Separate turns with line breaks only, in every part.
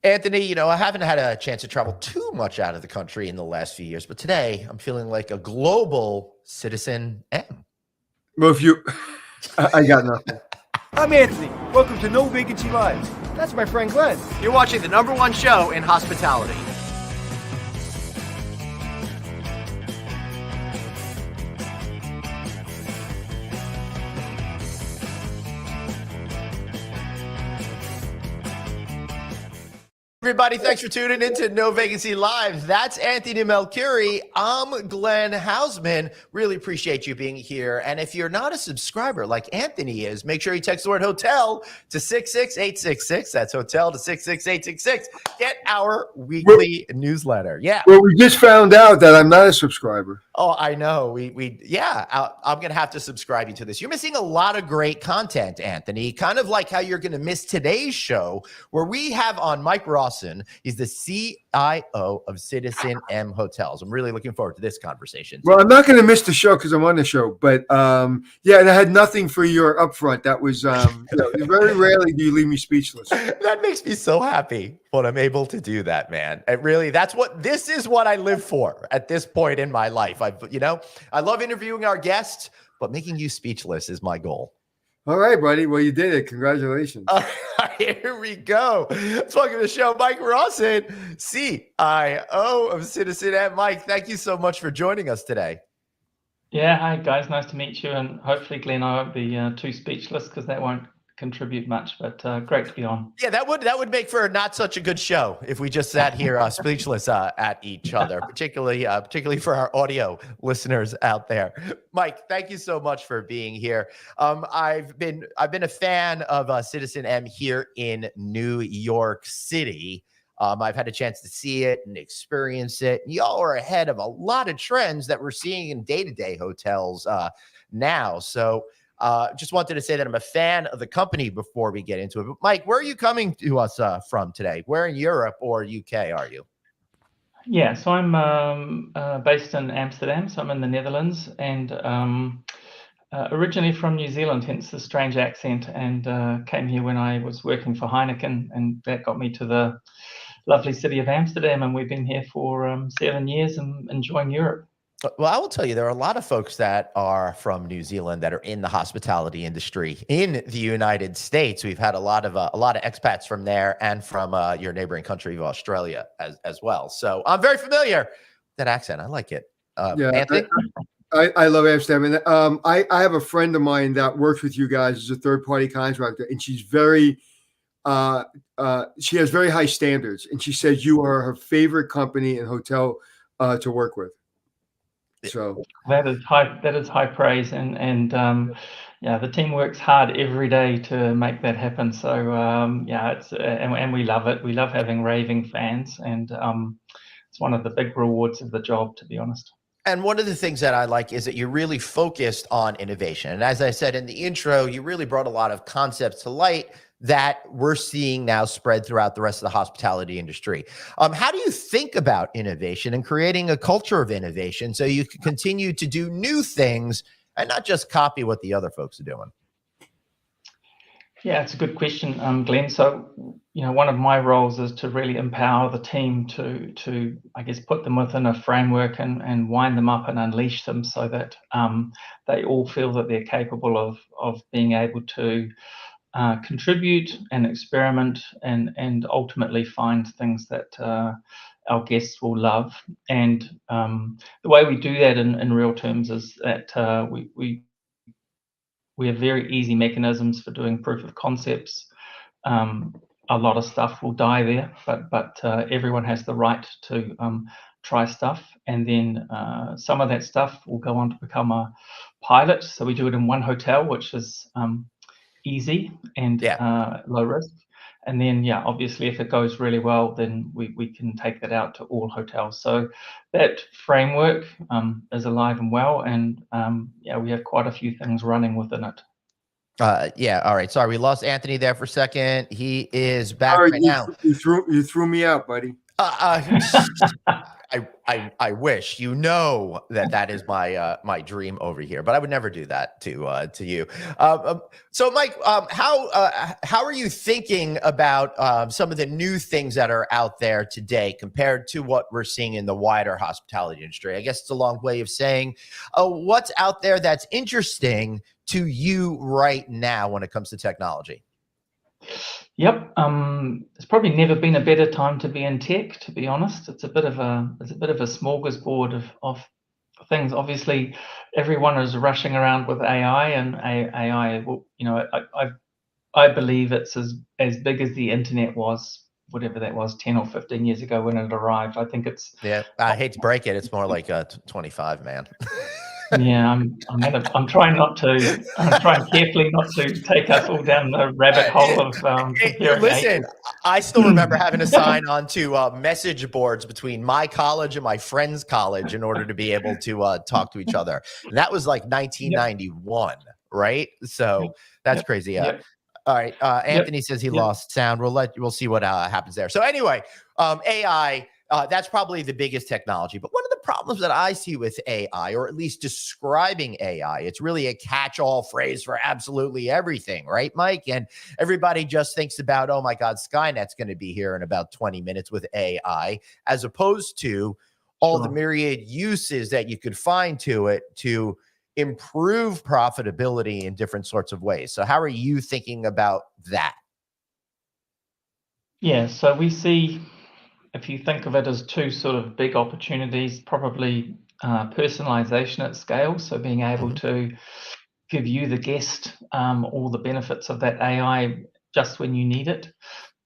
Anthony, I haven't had a chance to travel too much out of the country in the last few years, but today I'm feeling like a global citizen M.
Well, if you, I got nothing.
I'm Anthony. Welcome to No Vacancy Lives. That's my friend Glenn.
You're watching the #1 show in hospitality.
Everybody, thanks for tuning into No Vacancy Live. That's Anthony Melchiori. I'm Glenn Hausman. Really appreciate you being here. And if you're not a subscriber like Anthony is, make sure you text the word hotel to 66866. That's hotel to 66866. Get our weekly newsletter. Yeah.
Well, we just found out that I'm not a subscriber.
Oh, I know. I'm going to have to subscribe you to this. You're missing a lot of great content, Anthony, kind of like how you're going to miss today's show where we have on Mike Rawson. He's the CIO of citizenM Hotels. I'm really looking forward to this conversation.
Well, I'm not going to miss the show because I'm on the show, but yeah, and I had nothing for your upfront. That was very rarely do you leave me speechless.
That makes me so happy when I'm able to do that, man. This is what I live for at this point in my life. I love interviewing our guests, but making you speechless is my goal.
All right, buddy. Well, you did it. Congratulations.
All right, here we go. Let's welcome to the show, Mike Rawson, CIO of citizenM. Mike, thank you so much for joining us today.
Yeah, hi guys. Nice to meet you. And hopefully, Glenn, I won't be too speechless because that won't contribute much, but great to be on.
Yeah, that would make for not such a good show if we just sat here speechless at each other, particularly for our audio listeners out there. Mike, thank you so much for being here. I've been a fan of citizenM here in New York City. I've had a chance to see it and experience it. Y'all are ahead of a lot of trends that we're seeing in day-to-day hotels now. So just wanted to say that I'm a fan of the company before we get into it. But Mike, where are you coming to us from today? Where in Europe or UK are you?
Yeah, so I'm based in Amsterdam, so I'm in the Netherlands, and originally from New Zealand, hence the strange accent, and came here when I was working for Heineken, and that got me to the lovely city of Amsterdam, and we've been here for 7 years and enjoying Europe.
Well, I will tell you, there are a lot of folks that are from New Zealand that are in the hospitality industry in the United States. We've had a lot of expats from there and from your neighboring country of Australia as well. So I'm very familiar with that accent. I like it. Anthony?
I love Amsterdam. And I have a friend of mine that works with you guys as a third-party contractor, and she's very she has very high standards. And she says you are her favorite company and hotel to work with. So
that is high praise, and the team works hard every day to make that happen. So and we love it. We love having raving fans, and it's one of the big rewards of the job, to be honest.
And one of the things that I like is that you're really focused on innovation. And as I said in the intro, you really brought a lot of concepts to light that we're seeing now spread throughout the rest of the hospitality industry. How do you think about innovation and creating a culture of innovation so you can continue to do new things and not just copy what the other folks are doing?
Yeah, it's a good question, Glenn. So, one of my roles is to really empower the team to I guess, put them within a framework and wind them up and unleash them so that they all feel that they're capable of being able to contribute and experiment and ultimately find things that our guests will love. And the way we do that in real terms is that we have very easy mechanisms for doing proof of concepts. A lot of stuff will die there, but everyone has the right to try stuff, and then some of that stuff will go on to become a pilot. So we do it in one hotel, which is easy and low risk. And then, obviously, if it goes really well, then we can take that out to all hotels. So that framework is alive and well, and we have quite a few things running within it.
All right. Sorry, we lost Anthony there for a second. He is back now.
You threw me out, buddy.
I wish, you know, that is my my dream over here, but I would never do that to you. So Mike, how are you thinking about some of the new things that are out there today compared to what we're seeing in the wider hospitality industry? I guess it's a long way of saying what's out there that's interesting to you right now when it comes to technology.
Yep. It's probably never been a better time to be in tech, to be honest. It's a bit of a smorgasbord of things. Obviously, everyone is rushing around with AI, and AI will, you know, I believe it's as big as the internet was, whatever that was, 10 or 15 years ago when it arrived. I think it's,
Yeah, I hate to break it, it's more like 25, man.
yeah, I'm trying carefully not to take us all down the rabbit hole of comparing
Listen,
ages.
I still remember having to sign on to message boards between my college and my friend's college in order to be able to talk to each other. And that was like 1991, right? So that's
Yep.
crazy.
Yep.
All right. Anthony says he
Yep.
lost sound. We'll see what happens there. So anyway, AI, that's probably the biggest technology. But one of the problems that I see with AI, or at least describing AI, it's really a catch-all phrase for absolutely everything, right, Mike? And everybody just thinks about, oh my God, Skynet's going to be here in about 20 minutes with AI, as opposed to all the myriad uses that you could find to it to improve profitability in different sorts of ways. So how are you thinking about that?
Yeah, so we see, if you think of it as two sort of big opportunities, probably personalization at scale. So being able to give you, the guest, all the benefits of that AI just when you need it.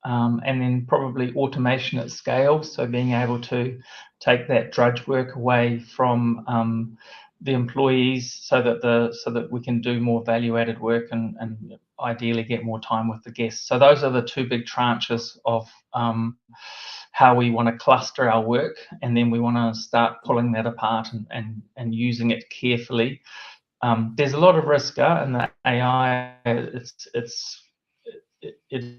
And then probably automation at scale. So being able to take that drudge work away from the employees so that we can do more value-added work and ideally get more time with the guests. So those are the two big tranches of how we want to cluster our work, and then we want to start pulling that apart and using it carefully. There's a lot of risk in the AI. It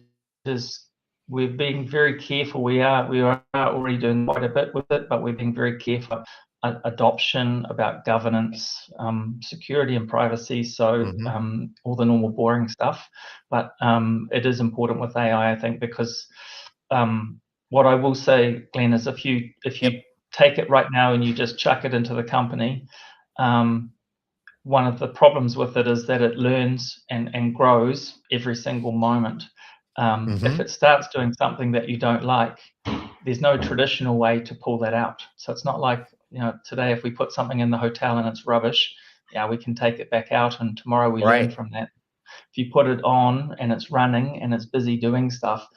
is. We're being very careful. We are already doing quite a bit with it, but we're being very careful about adoption, about governance, security and privacy. So all the normal boring stuff. But it is important with AI, I think, because what I will say, Glenn, is if you take it right now and you just chuck it into the company, one of the problems with it is that it learns and grows every single moment. If it starts doing something that you don't like, there's no traditional way to pull that out. So it's not like, you know, today if we put something in the hotel and it's rubbish, yeah, we can take it back out and tomorrow we learn from that. If you put it on and it's running and it's busy doing stuff,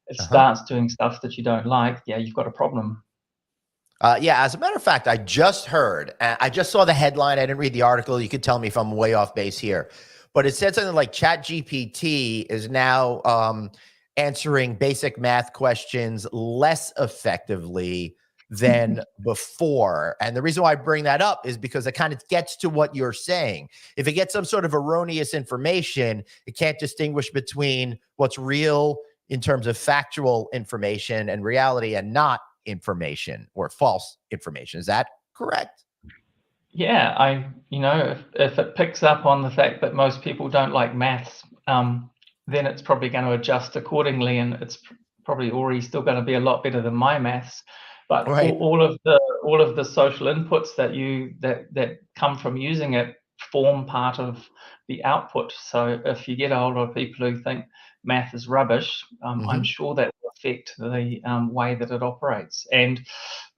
it starts doing stuff that you don't like, yeah, you've got a problem.
Yeah, as a matter of fact, I just heard, I just saw the headline. I didn't read the article. You could tell me if I'm way off base here, but it said something like ChatGPT is now answering basic math questions less effectively than before. And the reason why I bring that up is because it kind of gets to what you're saying. If it gets some sort of erroneous information, it can't distinguish between what's real in terms of factual information and reality and not information or false information. Is that correct?
Yeah, if it picks up on the fact that most people don't like maths, then it's probably going to adjust accordingly, and it's probably already still going to be a lot better than my maths. But all of the social inputs that come from using it form part of the output. So if you get a hold of people who think math is rubbish, I'm sure that will affect the way that it operates, and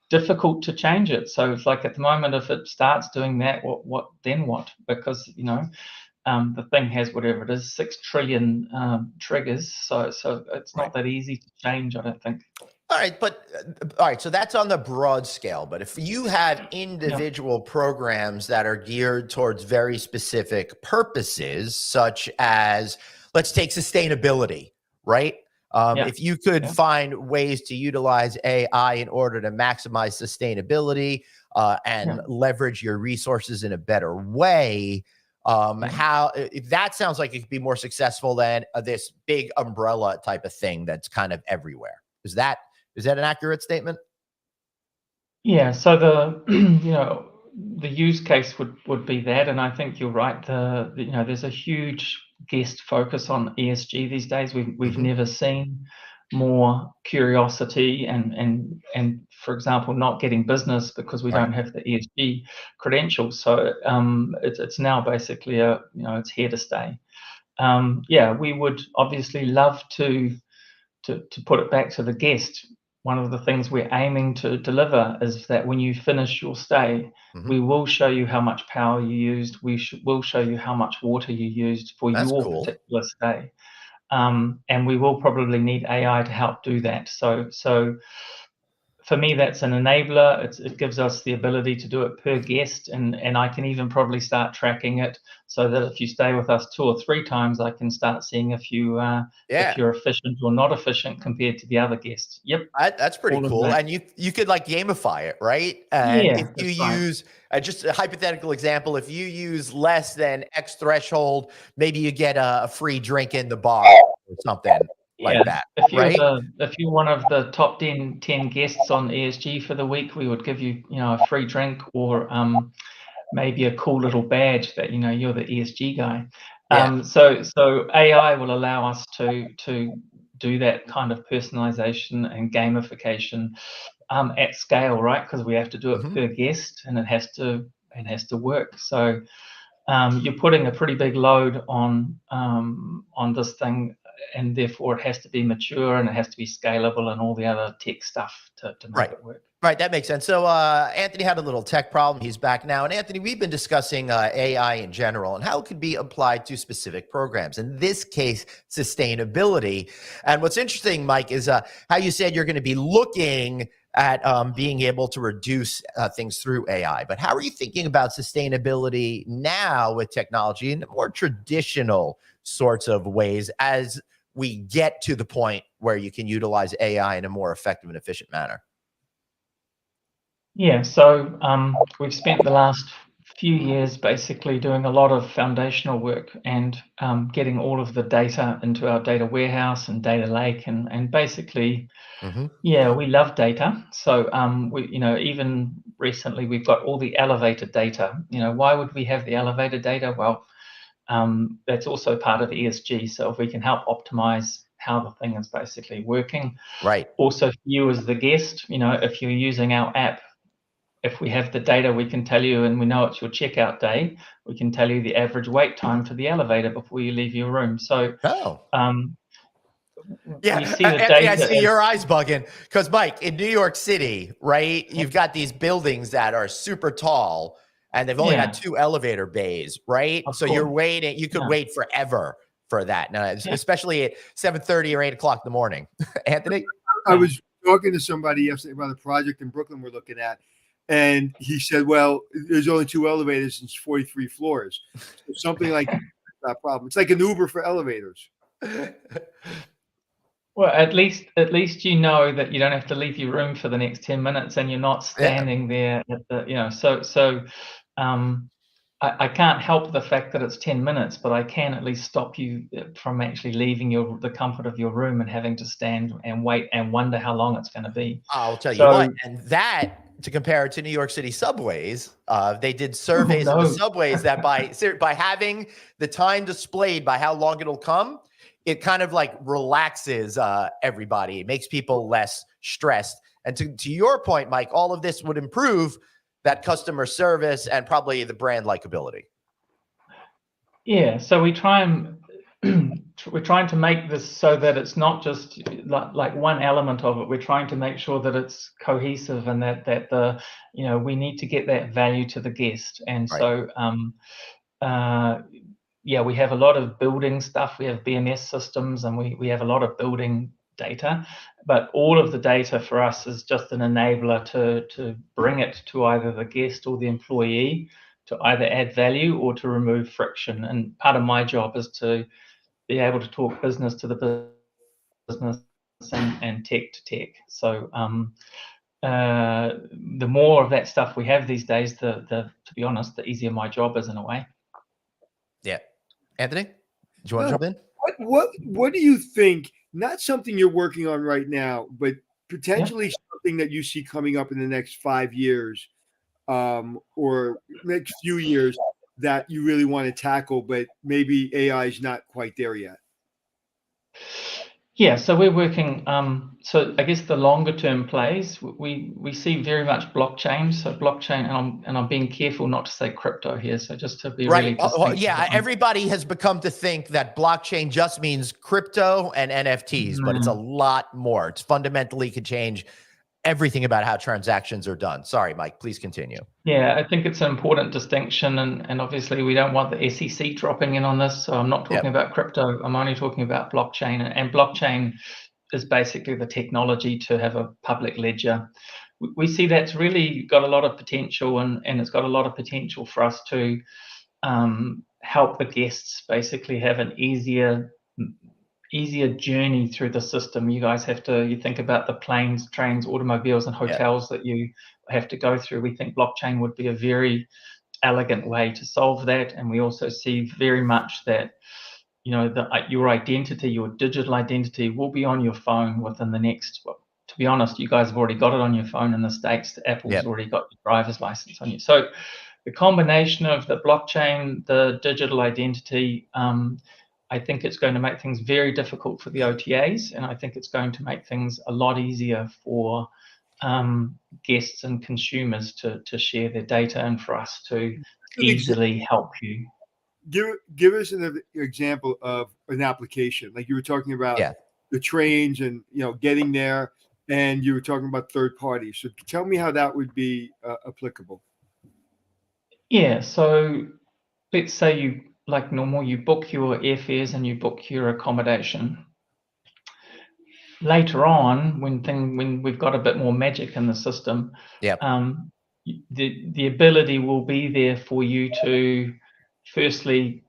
difficult to change it. So it's like at the moment, if it starts doing that, what then what? Because the thing has whatever it is, 6 trillion triggers. So it's not that easy to change, I don't think.
All right. So that's on the broad scale. But if you have individual programs that are geared towards very specific purposes, such as, let's take sustainability, right? If you could find ways to utilize AI in order to maximize sustainability and leverage your resources in a better way, that sounds like it could be more successful than this big umbrella type of thing that's kind of everywhere. Is that an accurate statement?
Yeah, so the the use case would be that, and I think you're right. There's a huge guest focus on ESG these days. We've never seen more curiosity and for example, not getting business because we
Right.
don't have the ESG credentials. So it's now basically it's here to stay. Yeah, we would obviously love to put it back to the guest. One of the things we're aiming to deliver is that when you finish your stay, we will show you how much power you used. We'll show you how much water you used for
That's
your
cool.
particular stay. And we will probably need AI to help do that. So for me, that's an enabler. It gives us the ability to do it per guest, and I can even probably start tracking it so that if you stay with us 2 or 3 times, I can start seeing if you're efficient or not efficient compared to the other guests. Yep,
That's pretty
all of
cool.
that.
And you could like gamify it, right? And
Yeah,
if you
that's right.
use just a hypothetical example, if you use less than X threshold, maybe you get a free drink in the bar or something like
Yeah,
that,
if
right?
you're one of the top 10 guests on ESG for the week, we would give you a free drink or maybe a cool little badge that you're the ESG guy.
Yeah.
So AI will allow us to do that kind of personalization and gamification at scale, right? Because we have to do it per guest, and it has to work. So you're putting a pretty big load on this thing, and therefore it has to be mature and it has to be scalable and all the other tech stuff to make
Right.
it work.
Right, that makes sense. So Anthony had a little tech problem. He's back now. And Anthony, we've been discussing AI in general and how it could be applied to specific programs. In this case, sustainability. And what's interesting, Mike, is how you said you're going to be looking at being able to reduce things through AI. But how are you thinking about sustainability now with technology in more traditional sorts of ways as we get to the point where you can utilize AI in a more effective and efficient manner?
Yeah, so we've spent the last few years basically doing a lot of foundational work and getting all of the data into our data warehouse and data lake, and basically, yeah, we love data. So we, even recently we've got all the elevator data. Why would we have the elevator data? Well, that's also part of ESG. So if we can help optimize how the thing is basically working.
Right.
Also, for you as the guest, if you're using our app, if we have the data, we can tell you, and we know it's your checkout day, we can tell you the average wait time for the elevator before you leave your room. So
yeah,
we see the
Anthony, I
data
see your eyes bugging because, Mike, in New York City, right, you've got these buildings that are super tall and they've only got 2 elevator bays, right?
Of
So
course.
you're waiting, you could wait forever for that. Now, especially at 7:30 or 8 o'clock in the morning. Anthony?
I was talking to somebody yesterday about a project in Brooklyn we're looking at, and he said, well, there's only 2 elevators and it's 43 floors. So something like that problem. It's like an Uber for elevators.
Well, at least you know that you don't have to leave your room for the next 10 minutes and you're not standing there at the, I can't help the fact that it's 10 minutes, but I can at least stop you from actually leaving the comfort of your room and having to stand and wait and wonder how long it's going to be.
I'll tell you what, and that, to compare it to New York City subways, they did surveys of the subways that by having the time displayed by how long it'll come, it kind of like relaxes everybody. It makes people less stressed. And to your point, Mike, all of this would improve that customer service and probably the brand likability.
Yeah, so we try and we're trying to make this so that it's not just like one element of it. We're trying to make sure that it's cohesive and that the we need to get that value to the guest. And so yeah, we have a lot of building stuff. We have BMS systems, and we have a lot of building data, but all of the data for us is just an enabler to bring it to either the guest or the employee to either add value or to remove friction. And part of my job is to be able to talk business to the business and tech to tech. So the more of that stuff we have these days, to be honest, the easier my job is in a way.
Yeah. Anthony, do you want to jump in?
What do you think? Not something you're working on right now, but potentially something that you see coming up in the next 5 years, or next few years that you really want to tackle, but maybe AI is not quite there yet?
Yeah, so we're working. So I guess the longer term plays, we see very much blockchain. So blockchain, and I'm being careful not to say crypto here. So just to be really distinct.
Yeah, everybody has become to think that blockchain just means crypto and NFTs, but it's a lot more. It's fundamentally could change everything about how transactions are done. Sorry, Mike, please continue.
Yeah, I think it's an important distinction, and obviously we don't want the SEC dropping in on this. So I'm not talking about crypto. I'm only talking about blockchain, and blockchain is basically the technology to have a public ledger. We see that's really got a lot of potential, and it's got a lot of potential for us to help the guests basically have an easier journey through the system. You guys you think about the planes, trains, automobiles, and hotels that you have to go through. We think blockchain would be a very elegant way to solve that. And we also see very much that, your identity, your digital identity will be on your phone within the next, to be honest, you guys have already got it on your phone in the States. Apple's already got your driver's license on you. So the combination of the blockchain, the digital identity, I think it's going to make things very difficult for the OTAs, and I think it's going to make things a lot easier for guests and consumers to share their data, and for us to easily help you.
Give us an example of an application, like you were talking about the trains and getting there, and you were talking about third parties. So tell me how that would be applicable.
Yeah, so let's say you, like normal, you book your airfares and you book your accommodation. Later on, when we've got a bit more magic in the system, the ability will be there for you to, firstly,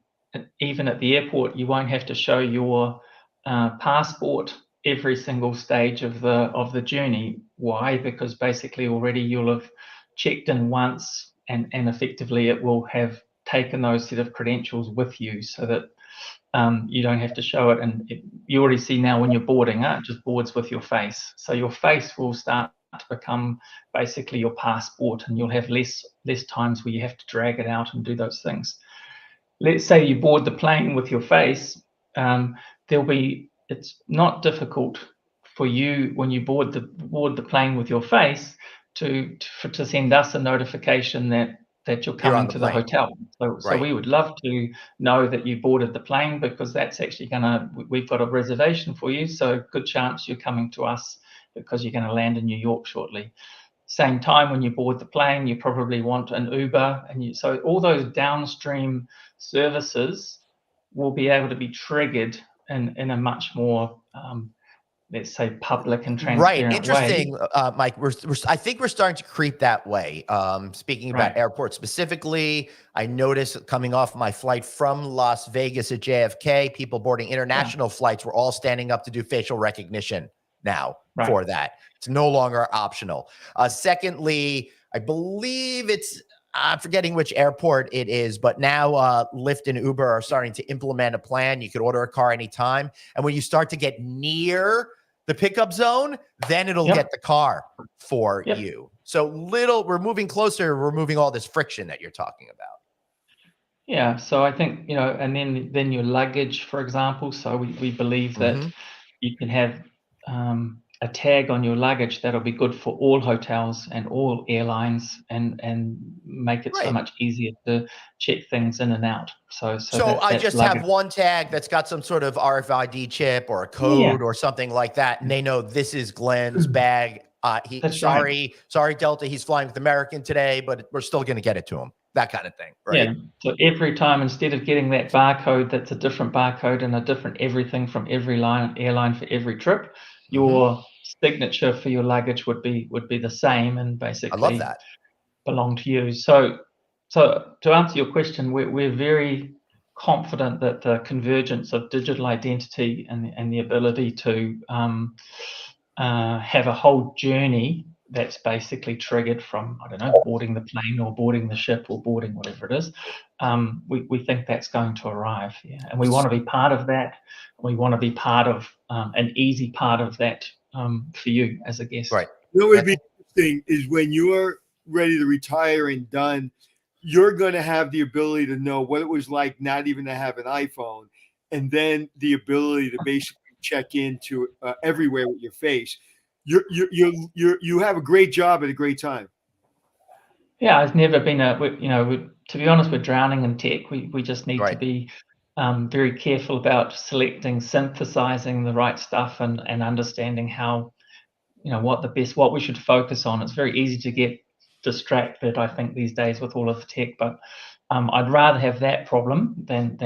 even at the airport, you won't have to show your passport every single stage of the journey. Why? Because basically already you'll have checked in once, and effectively it will have taken those set of credentials with you, so that you don't have to show it. And you already see now when you're boarding, it just boards with your face. So your face will start to become basically your passport, and you'll have less times where you have to drag it out and do those things. Let's say you board the plane with your face. It's not difficult for you when you board the plane with your face to send us a notification that you're coming to the hotel. So we would love to know that you boarded the plane, because that's actually we've got a reservation for you. So good chance you're coming to us, because you're going to land in New York shortly. Same time, when you board the plane, you probably want an Uber, so all those downstream services will be able to be triggered in a much more let's say public and transparent
Interesting,
way.
Mike. I think we're starting to creep that way. Speaking about airports specifically, I noticed coming off my flight from Las Vegas at JFK, people boarding international flights were all standing up to do facial recognition now for that. It's no longer optional. Secondly, I believe I'm forgetting which airport it is, but now Lyft and Uber are starting to implement a plan. You could order a car anytime. And when you start to get near the pickup zone, then it'll get the car for you. So we're moving closer, removing all this friction that you're talking about.
Yeah, so I think, and then your luggage, for example. So we believe that you can have a tag on your luggage that'll be good for all hotels and all airlines, and make it so much easier to check things in and out. So
I just have one tag that's got some sort of RFID chip or a code or something like that, and they know this is Glenn's bag. Sorry, Delta, he's flying with American today, but we're still going to get it to him. That kind of thing, right?
Yeah. So every time, instead of getting that barcode, that's a different barcode and a different everything from every airline for every trip, your signature for your luggage would be the same, and basically
I love that.
belong to you. So to answer your question, we're very confident that the convergence of digital identity and the ability to have a whole journey that's basically triggered from, I don't know, boarding the plane or boarding the ship or boarding whatever it is, we think that's going to arrive. Yeah. And we want to be part of that. We want to be part of an easy part of that for you as a guest.
Right.
You know what would be interesting is when you're ready to retire and done, you're going to have the ability to know what it was like not even to have an iPhone, and then the ability to basically check into everywhere with your face. You have a great job at a great time.
Yeah, it's never been to be honest, we're drowning in tech. We just need to be very careful about selecting, synthesizing the right stuff, and understanding how, what we should focus on. It's very easy to get distracted, I think, these days with all of the tech, but I'd rather have that problem than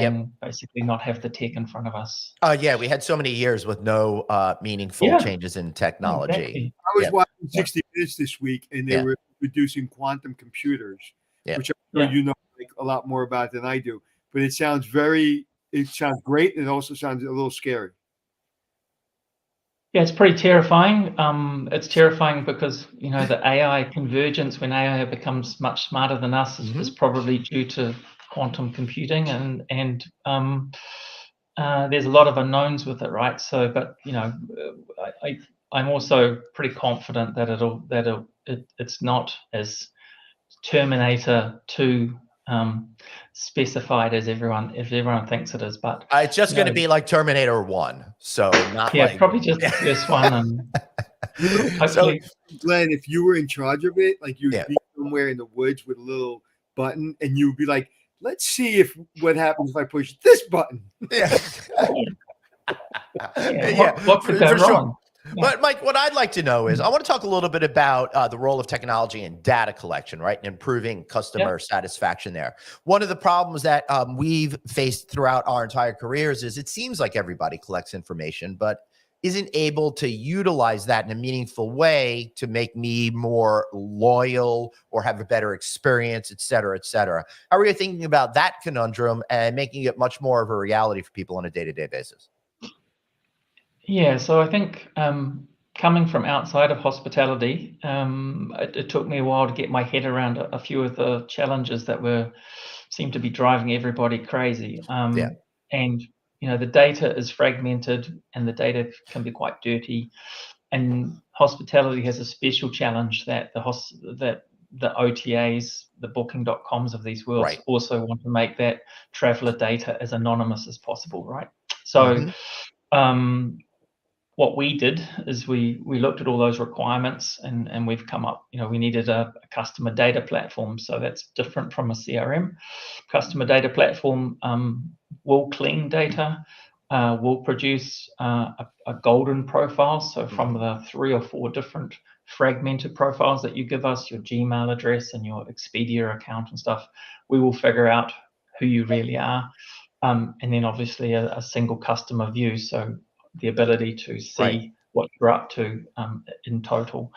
basically not have the tech in front of us.
Yeah, we had so many years with no meaningful changes in technology.
Exactly.
I was watching 60 Minutes this week, and they were producing quantum computers, which I'm sure you know like a lot more about than I do. But it sounds great, and it also sounds a little scary.
Yeah, it's pretty terrifying. It's terrifying because, the AI convergence, when AI becomes much smarter than us, is probably due to quantum computing, and there's a lot of unknowns with it, right? So, but I'm also pretty confident that it's not as Terminator 2 specified as everyone thinks it is, but
it's just going to be like Terminator 1, so not
probably just the first one. And
so, Glenn, if you were in charge of it, like you'd be somewhere in the woods with a little button, and you'd be like, let's see what happens if I push this button.
What could go wrong?
But Mike, what I'd like to know is, I want to talk a little bit about the role of technology in data collection, right, and improving customer satisfaction there. One of the problems that we've faced throughout our entire careers is it seems like everybody collects information, but isn't able to utilize that in a meaningful way to make me more loyal or have a better experience, et cetera, et cetera. How are you thinking about that conundrum and making it much more of a reality for people on a day-to-day basis?
Yeah, so I think coming from outside of hospitality, it took me a while to get my head around a few of the challenges that seem to be driving everybody crazy. And the data is fragmented, and the data can be quite dirty. And hospitality has a special challenge that the OTAs, the booking.coms of these worlds also want to make that traveler data as anonymous as possible, right? So what we did is we looked at all those requirements, and we've come up, we needed a customer data platform. So that's different from a CRM. Customer data platform will clean data, will produce a golden profile. So from the 3 or 4 different fragmented profiles that you give us, your Gmail address and your Expedia account and stuff, we will figure out who you really are. And then obviously a single customer view. So the ability to see what you're up to in total.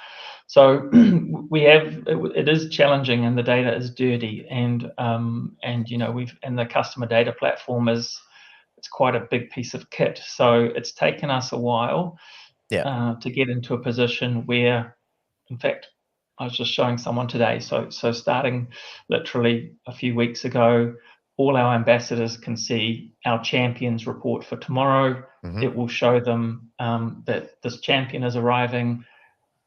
So it is challenging, and the data is dirty, and the customer data platform it's quite a big piece of kit. So it's taken us a while to get into a position where, in fact, I was just showing someone today. So starting literally a few weeks ago, all our ambassadors can see our champions report for tomorrow. It will show them that this champion is arriving,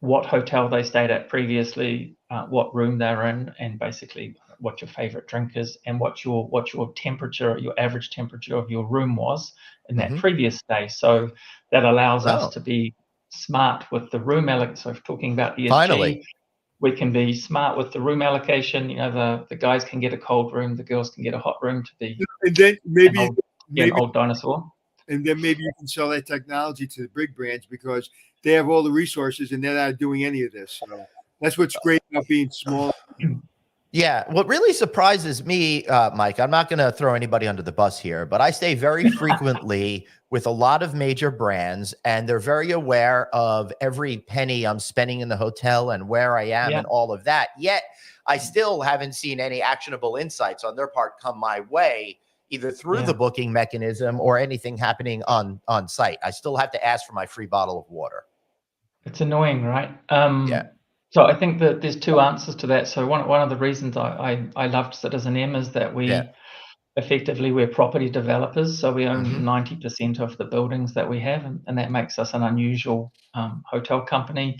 what hotel they stayed at previously, what room they're in, and basically what your favorite drink is, and what your temperature, your average temperature of your room was in that previous stay. So that allows us to be smart with the room allocation. So talking about ESG,
finally,
we can be smart with the room allocation. The guys can get a cold room, the girls can get a hot room to be.
And then maybe
an old dinosaur.
And then maybe you can sell that technology to the big brands because they have all the resources and they're not doing any of this. So that's what's great about being small.
Yeah, what really surprises me, Mike, I'm not going to throw anybody under the bus here, but I stay very frequently with a lot of major brands, and they're very aware of every penny I'm spending in the hotel and where I am and all of that. Yet I still haven't seen any actionable insights on their part come my way, either through the booking mechanism or anything happening on site. I still have to ask for my free bottle of water.
It's annoying, right? So I think that there's 2 answers to that. So one of the reasons I loved citizenM is that effectively we're property developers, so we own 90% of the buildings that we have, and that makes us an unusual hotel company.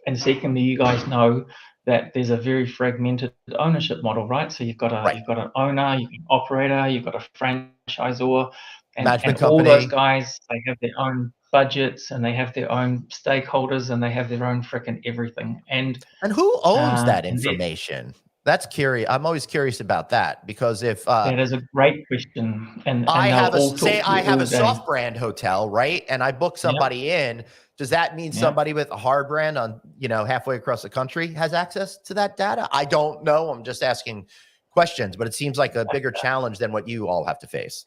And secondly, you guys know that there's a very fragmented ownership model, right? So you've got an owner, you've got an operator, you've got a franchisor,
Management
and all those
company.
guys, they have their own budgets and they have their own stakeholders and they have their own frickin' everything. And
who owns that
and
information? That's curious. I'm always curious about that, because if
that is a great question, and
I
they'll
have
all talk to
I
you
have
all
a
day.
soft brand hotel, right? And I book somebody in. Does that mean somebody with a hard brand on, halfway across the country has access to that data? I don't know. I'm just asking questions, but it seems like a bigger challenge than what you all have to face.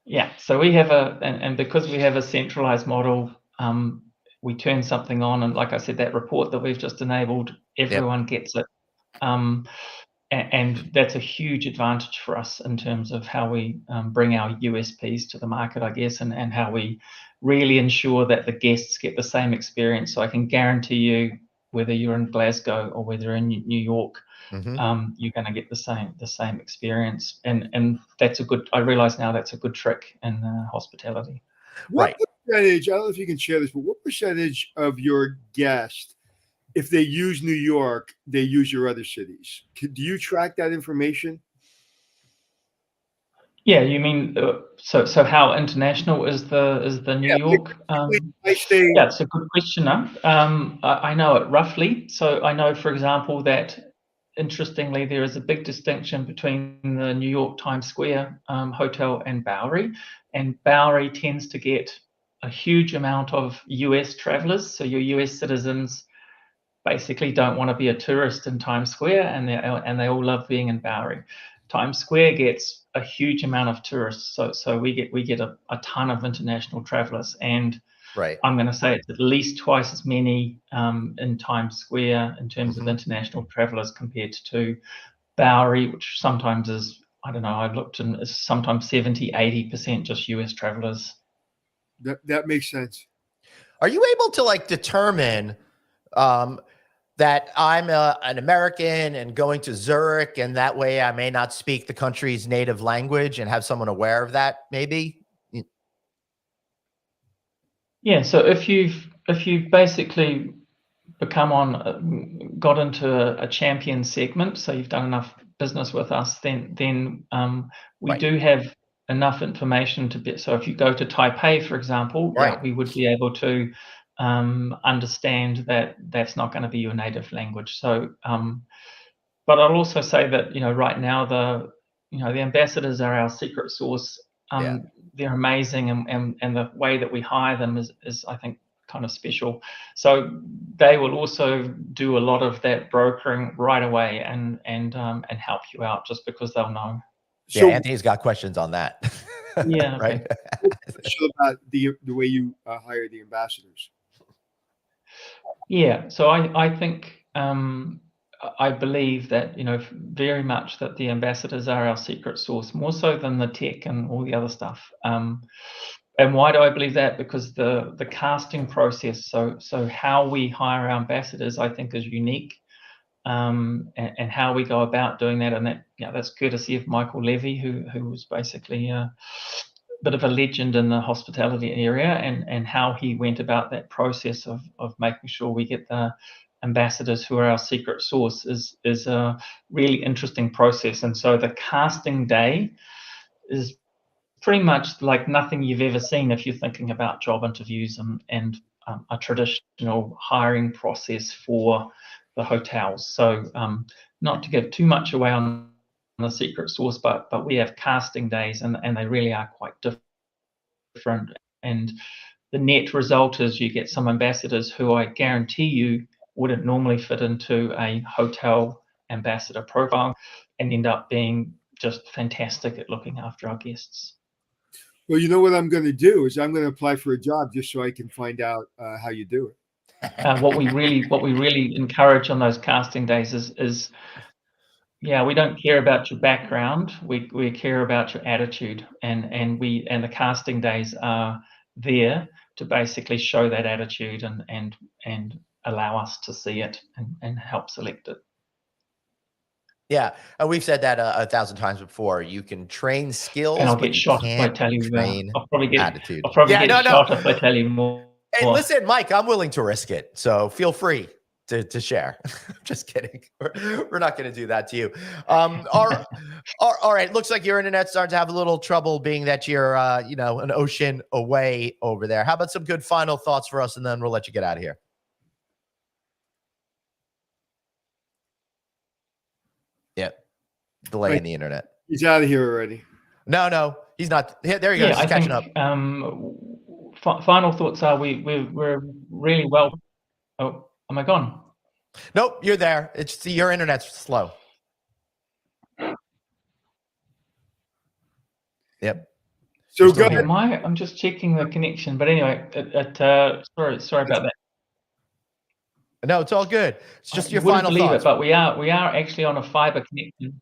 Yeah. So we have and because we have a centralized model, we turn something on, and like I said, that report that we've just enabled, everyone gets it. And that's a huge advantage for us in terms of how we bring our USPs to the market, I guess, and how we really ensure that the guests get the same experience. So I can guarantee you, whether you're in Glasgow or whether in New York, you're going to get the same experience. And that's a good. I realize now that's a good trick in hospitality.
What percentage? I don't know if you can share this, but what percentage of your guests, if they use New York, they use your other cities? Do you track that information?
Yeah, you mean so how international is the New York? Yeah, it's a good question. I know it roughly. So I know, for example, that interestingly there is a big distinction between the New York Times Square hotel and Bowery, and Bowery tends to get a huge amount of US travelers. So your US citizens basically don't want to be a tourist in Times Square, and they all love being in Bowery. Times Square gets a huge amount of tourists, so we get a ton of international travelers, and I'm going to say it's at least twice as many in Times Square in terms of international travelers compared to Bowery, which sometimes is, I don't know, I've looked, and is sometimes 70-80% just US travelers.
That makes sense.
Are you able to determine that I'm an American and going to Zurich, and that way I may not speak the country's native language, and have someone aware of that, maybe?
Yeah. So if you've basically got into a champion segment, so you've done enough business with us, then we do have enough information to be. So if you go to Taipei, for example, we would be able to understand that that's not going to be your native language. So, but I'll also say that right now the ambassadors are our secret sauce. They're amazing, and the way that we hire them is I think kind of special. So they will also do a lot of that brokering right away and help you out, just because they'll know.
So, Anthony's got questions on that.
Yeah.
Right.
So about the way you hire the ambassadors.
Yeah. So I think I believe that very much that the ambassadors are our secret sauce, more so than the tech and all the other stuff. And why do I believe that? Because the casting process, so how we hire our ambassadors, I think, is unique, and how we go about doing that, and that's courtesy of Michael Levy, who was basically a bit of a legend in the hospitality area, and how he went about that process of making sure we get the ambassadors who are our secret sauce is a really interesting process. And so the casting day is pretty much like nothing you've ever seen if you're thinking about job interviews and a traditional hiring process for the hotels. So not to give too much away on the secret sauce, but we have casting days, and they really are quite different. And the net result is you get some ambassadors who I guarantee you wouldn't normally fit into a hotel ambassador profile, and end up being just fantastic at looking after our guests.
Well, you know what I'm going to do is I'm going to apply for a job just so I can find out how you do it.
What we really encourage on those casting days is we don't care about your background. We care about your attitude, and the casting days are there to basically show that attitude and allow us to see it and help select it.
Yeah, we've said that a thousand times before. You can train skills,
And I'll
but
get
you
shot if I
can't
tell you.
train
I'll probably get.
attitude.
I'll probably
Yeah,
get
no.
shot if I tell you more.
Hey, listen, Mike, I'm willing to risk it, so feel free to share. Just kidding. We're not going to do that to you. All right. Looks like your internet's starting to have a little trouble, being that you're, an ocean away over there. How about some good final thoughts for us, and then we'll let you get out of here. Yeah, delay in the internet.
He's out of here already.
No, he's not. There he goes.
Yeah,
He's catching up.
Final thoughts are we're really well. Oh, am I gone?
Nope, you're there. It's your internet's slow. Yep.
So
still
go
here.
ahead.
I'm just checking the connection, but anyway, sorry about that.
No, it's all good. It's just your
You wouldn't
final
believe
thoughts.
it, but we are actually on a fiber connection.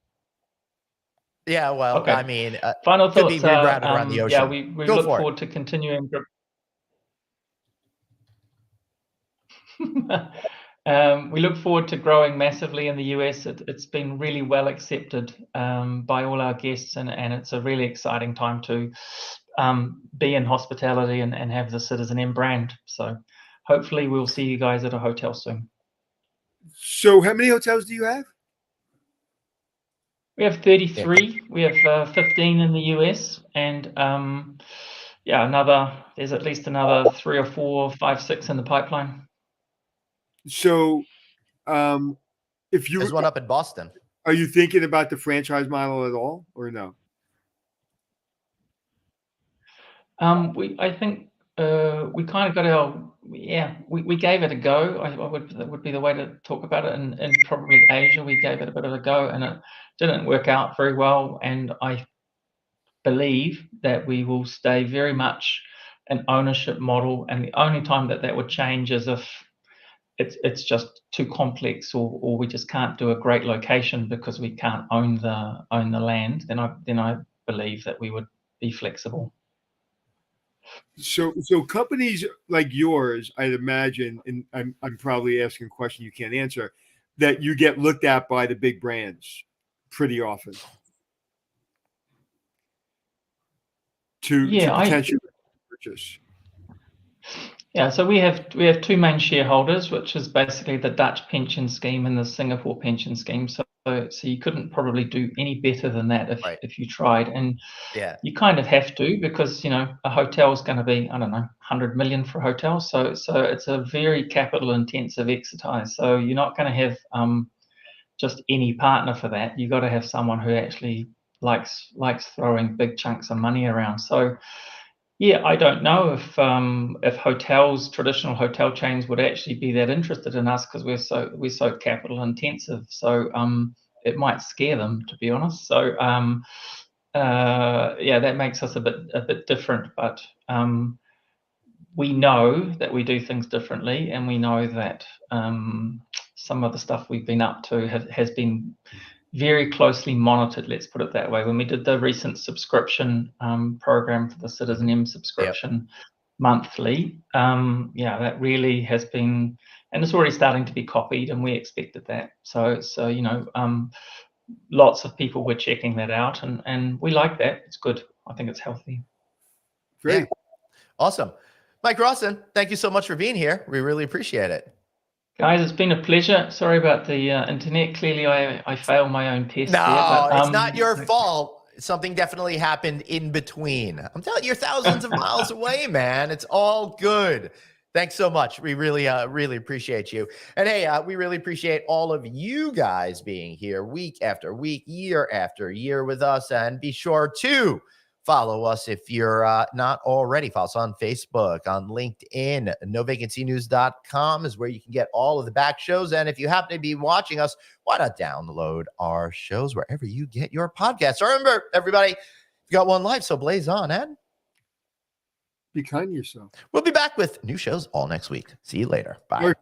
Yeah, well,
Okay.
I mean,
Final
could be
thoughts are,
rerouted around the ocean.
yeah, we
Go
look
for it.
forward to continuing. We look forward to growing massively in the US. It's been really well accepted by all our guests, and it's a really exciting time to be in hospitality and have the CitizenM brand. So hopefully we'll see you guys at a hotel soon.
So how many hotels do you have?
We have 33. We have 15 in the US, and there's at least another 3 or 4, 5, 6 in the pipeline.
So, if you
There's one up in Boston.
are you thinking about the franchise model at all, or no?
I think we kind of got we gave it a go. That would be the way to talk about it. In probably Asia, we gave it a bit of a go, and it didn't work out very well. And I believe that we will stay very much an ownership model, and the only time that would change is if it's just too complex, or we just can't do a great location because we can't own the land. Then I believe that we would be flexible.
So companies like yours, I'd imagine, and I'm probably asking a question you can't answer, that you get looked at by the big brands pretty often to potentially purchase.
Yeah, so we have two main shareholders, which is basically the Dutch pension scheme and the Singapore pension scheme. So you couldn't probably do any better than that if you tried. And
Yeah,
you kind of have to, because a hotel is going to be, I don't know, 100 million for a hotel. So it's a very capital intensive exercise. So you're not going to have just any partner for that. You've got to have someone who actually likes throwing big chunks of money around. So yeah, I don't know if traditional hotel chains would actually be that interested in us, because we're so capital intensive. So it might scare them, to be honest. So that makes us a bit different. But we know that we do things differently, and we know that some of the stuff we've been up to has been very closely monitored, let's put it that way. When we did the recent subscription program for the CitizenM subscription monthly, that really has been, and it's already starting to be copied, and we expected that. So lots of people were checking that out, and we like that. It's good. I think it's healthy.
Great.
Yeah. Awesome. Mike Rawson, thank you so much for being here. We really appreciate it.
Guys, it's been a pleasure. Sorry about the internet. Clearly, I failed my own test.
No, it's not your fault. Something definitely happened in between. I'm telling you, you're thousands of miles away, man. It's all good. Thanks so much. We really appreciate you. And hey, we really appreciate all of you guys being here week after week, year after year with us. And be sure to follow us if you're not already. Follow us on Facebook, on LinkedIn. NoVacancyNews.com is where you can get all of the back shows. And if you happen to be watching us, why not download our shows wherever you get your podcasts? Remember, everybody, you got one life, so blaze on, Ed.
Be kind to yourself.
We'll be back with new shows all next week. See you later. Bye.